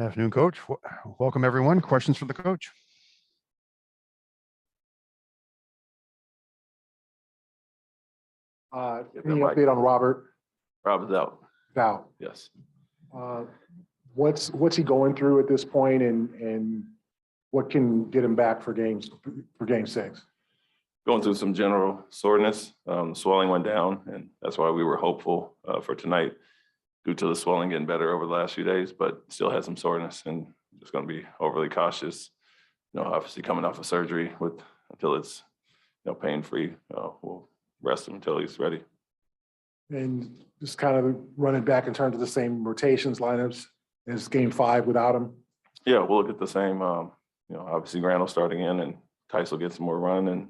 Afternoon, Coach. Welcome, everyone. Questions for the coach? Any update on Robert? Robert's out. Now, Yes. what's he going through at this point, and what can get him back for game 6? Going through some general soreness. Swelling went down, and that's why we were hopeful for tonight due to the swelling getting better over the last few days, but still had some soreness and just going to be overly cautious. Obviously coming off of surgery until it's pain-free. We'll rest him until he's ready. And just kind of running back in terms of the same rotations, lineups as game 5 without him. Yeah, we'll look at the same. Obviously Grant will start again, and Tice will get some more run. And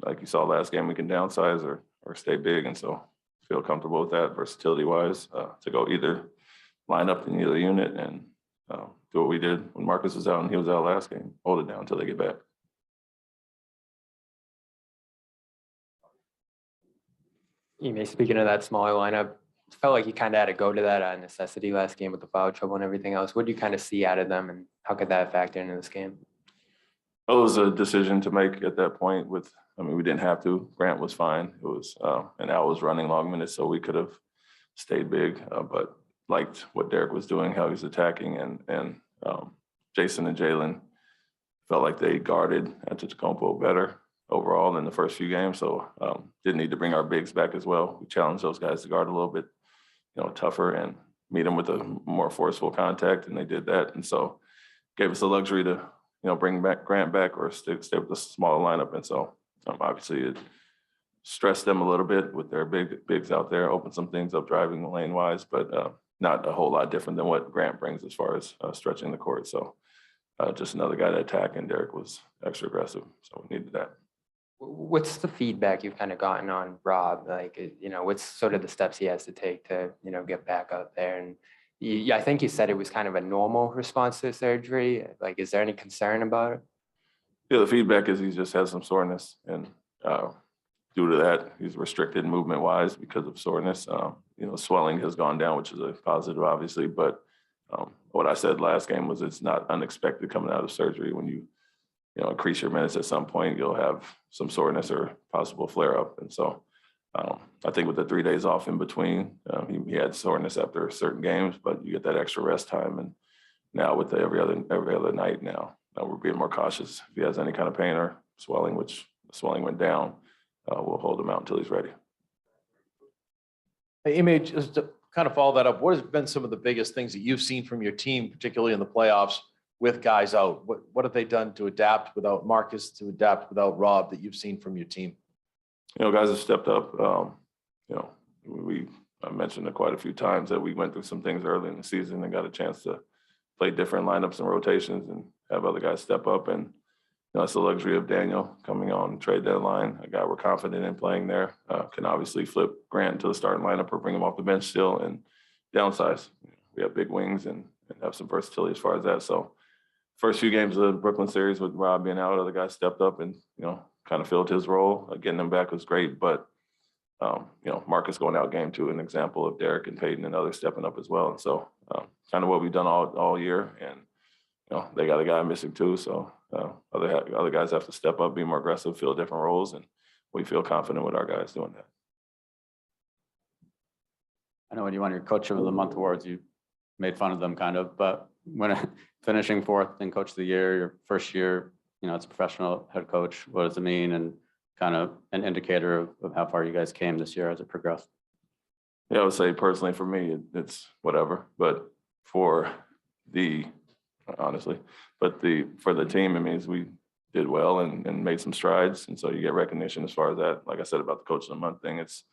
like you saw last game, we can downsize or stay big, and so feel comfortable with that versatility-wise to go either line up in either unit and do what we did when Marcus was out and he was out last game, hold it down until they get back. Speaking of that smaller lineup, it felt like you kind of had to go to that necessity last game with the foul trouble and everything else. What do you kind of see out of them, and how could that factor into this game? Well, it was a decision to make at that point. We didn't have to. Grant was fine. It was, and Al was running long minutes, so we could have stayed big, but liked what Derek was doing, how he's attacking, and Jason and Jalen felt like they guarded Antetokounmpo better overall than the first few games. So didn't need to bring our bigs back as well. We challenged those guys to guard a little bit, tougher and meet them with a more forceful contact, and they did that. And so gave us the luxury to, bring back Grant back or stay with the smaller lineup. And so obviously it stressed them a little bit with their bigs out there, opened some things up driving the lane wise, but not a whole lot different than what Grant brings as far as stretching the court. So just another guy to attack, and Derek was extra aggressive. So we needed that. What's the feedback you've kind of gotten on Rob? Like, what's sort of the steps he has to take to, get back out there? And I think you said it was kind of a normal response to surgery. Like, is there any concern about it? Yeah, the feedback is he just has some soreness, and due to that, he's restricted movement-wise because of soreness. Swelling has gone down, which is a positive, obviously. But what I said last game was it's not unexpected coming out of surgery. When you increase your minutes at some point, you'll have some soreness or possible flare-up. And so I think with the 3 days off in between, he had soreness after certain games, but you get that extra rest time. And now with every other night now we're being more cautious. If he has any kind of pain or swelling, which the swelling went down, we'll hold him out until he's ready. Hey, Ime, just to kind of follow that up, what has been some of the biggest things that you've seen from your team, particularly in the playoffs, with guys out? What have they done to adapt without Marcus, to adapt without Rob, that you've seen from your team? Guys have stepped up. I mentioned it quite a few times that we went through some things early in the season and got a chance to play different lineups and rotations and have other guys step up. And it's the luxury of Daniel coming on trade deadline, a guy we're confident in playing there, can obviously flip Grant to the starting lineup or bring him off the bench still and downsize. We have big wings and have some versatility as far as that. So first few games of the Brooklyn series with Rob being out, other guys stepped up and, kind of filled his role. Getting him back was great, but, Marcus going out game 2, an example of Derek and Peyton and others stepping up as well. And so kind of what we've done all year, and, they got a guy missing too. So other guys have to step up, be more aggressive, fill different roles, and we feel confident with our guys doing that. I know when you won your Coach of the Month awards, you made fun of them kind of, but when finishing 4th in Coach of the Year, your first year, as a professional head coach, what does it mean, and kind of an indicator of how far you guys came this year as it progressed? Yeah, I would say personally for me, it's whatever, but for the team, it means we did well and made some strides. And so you get recognition as far as that. Like I said about the Coach of the Month thing, it's,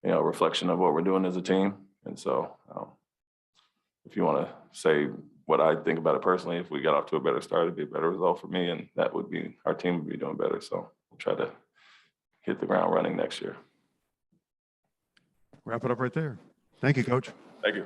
a reflection of what we're doing as a team. And so if you want to say what I think about it personally, if we got off to a better start, it'd be a better result for me. And that would be, our team would be doing better. So we'll try to hit the ground running next year. Wrap it up right there. Thank you, Coach. Thank you.